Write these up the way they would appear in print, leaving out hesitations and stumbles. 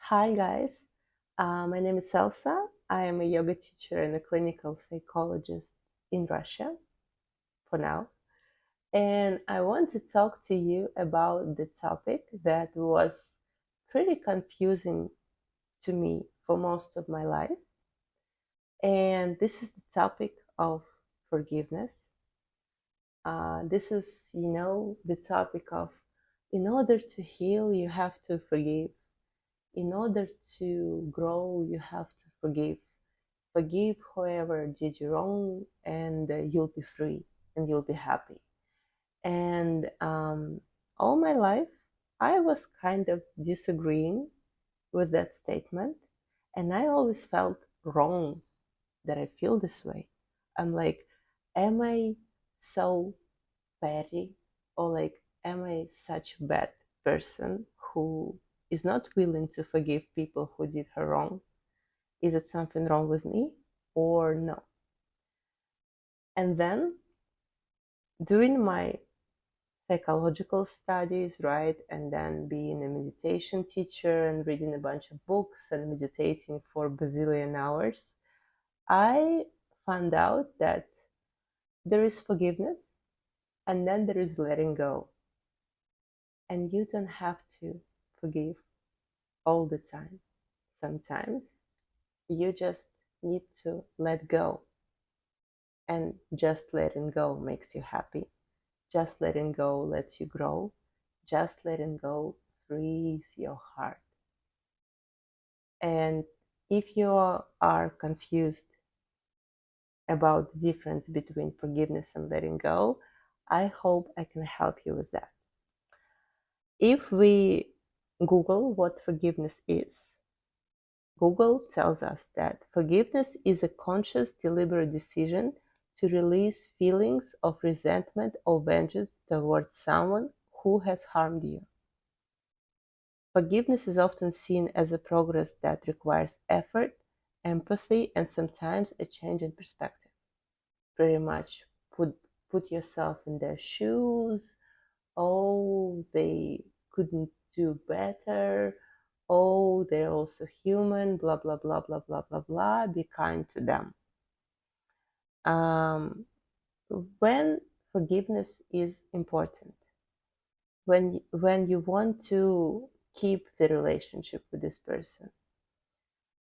Hi guys, my name is Elsa. I am a yoga teacher and a clinical psychologist in Russia for now. And I want to talk to you about the topic that was pretty confusing to me for most of my life. And this is the topic of forgiveness. This is, the topic of in order to heal, you have to forgive. In order to grow, you have to forgive. Forgive whoever did you wrong, and you'll be free and you'll be happy. And all my life, I was kind of disagreeing with that statement, and I always felt wrong that I feel this way. I'm like, am I so petty, or like, am I such a bad person who is not willing to forgive people who did her wrong? Is it something wrong with me or no? And then doing my psychological studies, right? And then being a meditation teacher and reading a bunch of books and meditating for bazillion hours, I found out that there is forgiveness and then there is letting go. And you don't have to forgive all the time. Sometimes you just need to let go. And just letting go makes you happy. Just letting go lets you grow. Just letting go frees your heart. And if you are confused about the difference between forgiveness and letting go, I hope I can help you with that. If we Google what forgiveness is, Google tells us that forgiveness is a conscious, deliberate decision to release feelings of resentment or vengeance towards someone who has harmed you. Forgiveness is often seen as a progress that requires effort, empathy, and sometimes a change in perspective. Pretty much put yourself in their shoes. Oh, they couldn't do better. Oh, they're also human, blah, blah, blah, blah, blah, blah, blah. Be kind to them. Um, when forgiveness is important, when you want to keep the relationship with this person,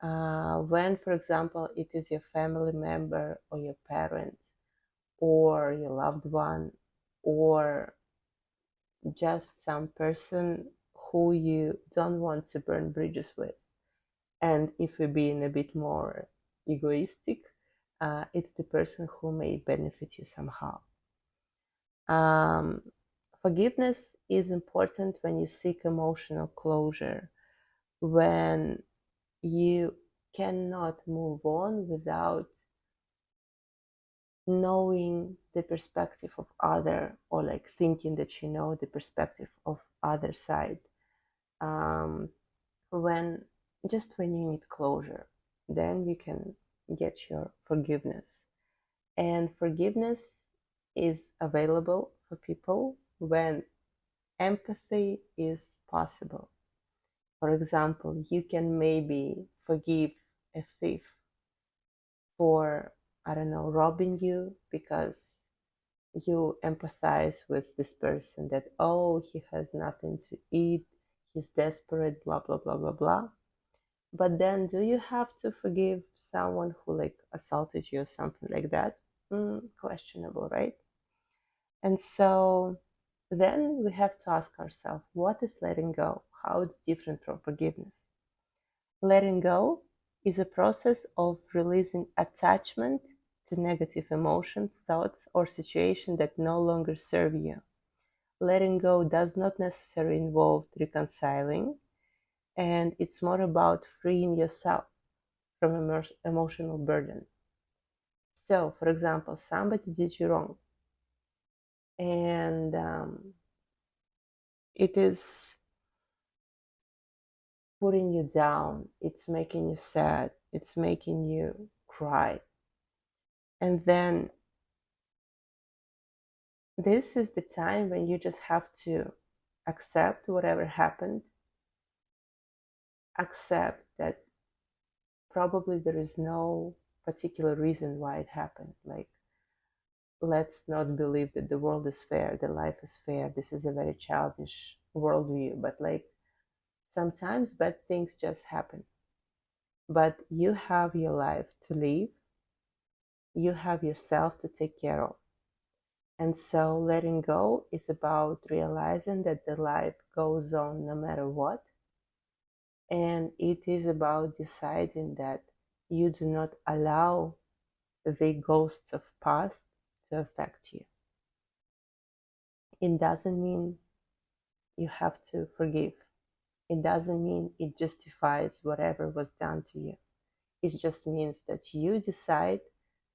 when, for example, it is your family member or your parent or your loved one or just some person who you don't want to burn bridges with. And if we're being a bit more egoistic, it's the person who may benefit you somehow. Um, Forgiveness is important when you seek emotional closure, when you cannot move on without knowing the perspective of other, or like thinking that you know the perspective of other side. Um, when when you need closure, then you can get your forgiveness. And forgiveness is available for people when empathy is possible. For example, you can maybe forgive a thief for, I don't know, robbing you because you empathize with this person that, oh, he has nothing to eat, he's desperate, blah, blah, blah, blah, blah. But then, do you have to forgive someone who like assaulted you or something like that? Questionable, right? And so then we have to ask ourselves, what is letting go? How it's different from forgiveness? Letting go is a process of releasing attachment to negative emotions, thoughts, or situations that no longer serve you. Letting go does not necessarily involve reconciling, and it's more about freeing yourself from emotional burden. So, for example, somebody did you wrong, and it is putting you down, it's making you sad, it's making you cry. And then this is the time when you just have to accept whatever happened accept that probably there is no particular reason why it happened. Like, let's not believe that the world is fair, the life is fair. This is a very childish worldview, but like sometimes bad things just happen. But you have your life to live, you have yourself to take care of. And so letting go is about realizing that the life goes on no matter what. And it is about deciding that you do not allow the ghosts of past to affect you. It doesn't mean you have to forgive. It doesn't mean it justifies whatever was done to you. It just means that you decide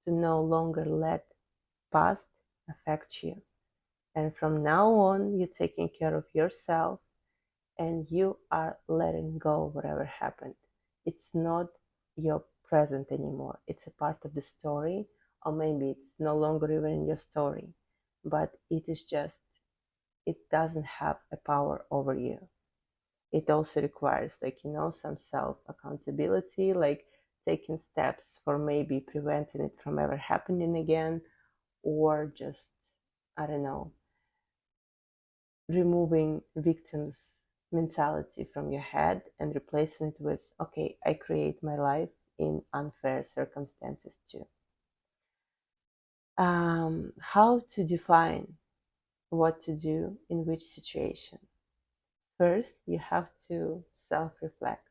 to no longer let past affect you. And from now on, you're taking care of yourself and you are letting go of whatever happened. It's not your present anymore. It's a part of the story, or maybe it's no longer even in your story. But it is just, it doesn't have a power over you. It also requires, like, some self accountability, like taking steps for maybe preventing it from ever happening again, or just, I don't know, removing victims mentality from your head and replacing it with, okay, I create my life in unfair circumstances too. How to define what to do in which situation? First, you have to self-reflect.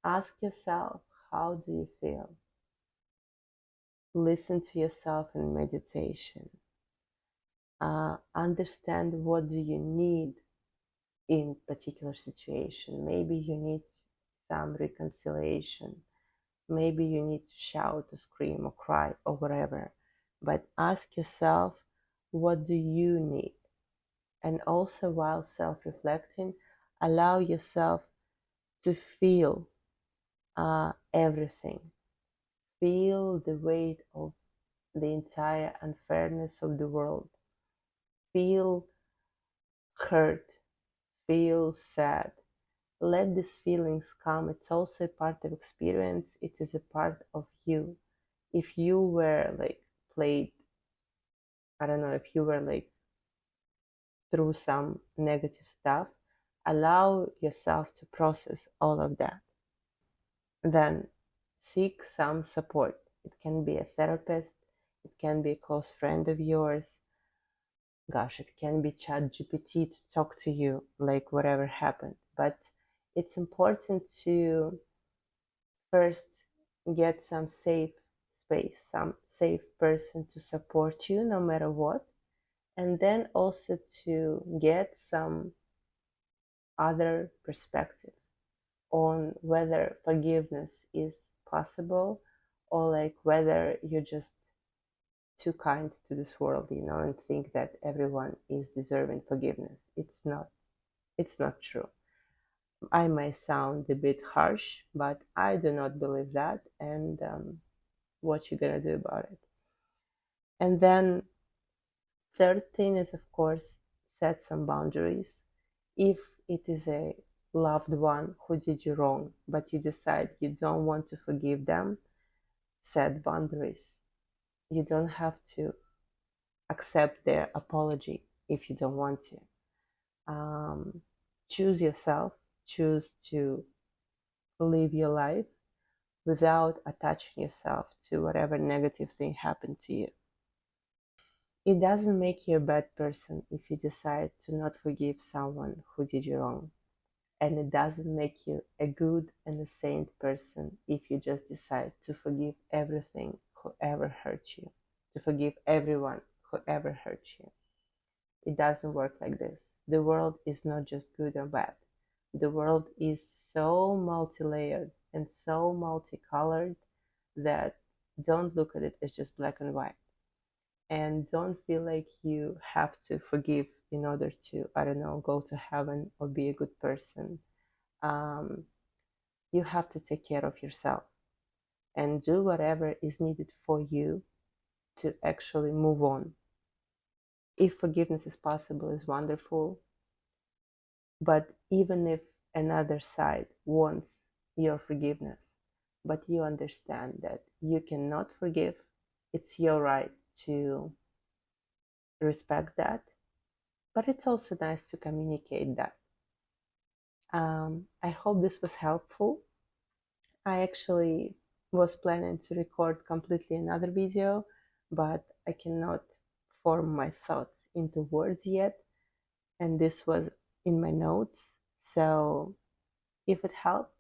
Ask yourself, how do you feel? Listen to yourself in meditation. Understand what do you need in particular situation. Maybe you need some reconciliation. Maybe you need to shout or scream or cry or whatever. But ask yourself, what do you need? And also, while self-reflecting, allow yourself to feel everything. Feel the weight of the entire unfairness of the world. Feel hurt. Feel sad. Let these feelings come. It's also a part of experience. It is a part of you. If you were like played, I don't know, if you were like through some negative stuff, allow yourself to process all of that. Then seek some support. It can be a therapist, it can be a close friend of yours. Gosh, it can be ChatGPT to talk to you, like whatever happened. But it's important to first get some safe space, some safe person to support you no matter what. And then also to get some other perspective on whether forgiveness is possible, or like whether you're just too kind to this world, and think that everyone is deserving forgiveness. It's not true. I might sound a bit harsh, but I do not believe that. And what you gonna do about it? And then third thing is, of course, set some boundaries. If it is a loved one who did you wrong, but you decide you don't want to forgive them, set boundaries. You don't have to accept their apology if you don't want to. Choose yourself, choose to live your life without attaching yourself to whatever negative thing happened to you. It doesn't make you a bad person if you decide to not forgive someone who did you wrong. And it doesn't make you a good and a saint person if you just decide to forgive everything who ever hurt you, to forgive everyone who ever hurt you. It doesn't work like this. The world is not just good or bad. The world is so multi-layered and so multicolored that don't look at it as just black and white. And don't feel like you have to forgive in order to, I don't know, go to heaven or be a good person. You have to take care of yourself and do whatever is needed for you to actually move on. If forgiveness is possible, is wonderful. But even if another side wants your forgiveness, but you understand that you cannot forgive, it's your right to respect that. But it's also nice to communicate that. I hope this was helpful. I actually was planning to record completely another video, but I cannot form my thoughts into words yet. And this was in my notes. So if it helped,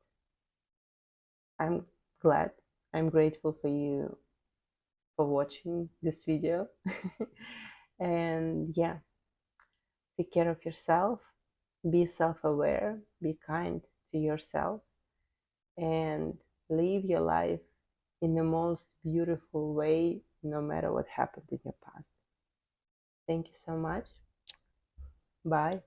I'm glad. I'm grateful for you for watching this video. And yeah, take care of yourself, be self aware, be kind to yourself, and live your life in the most beautiful way, no matter what happened in your past. Thank you so much. Bye.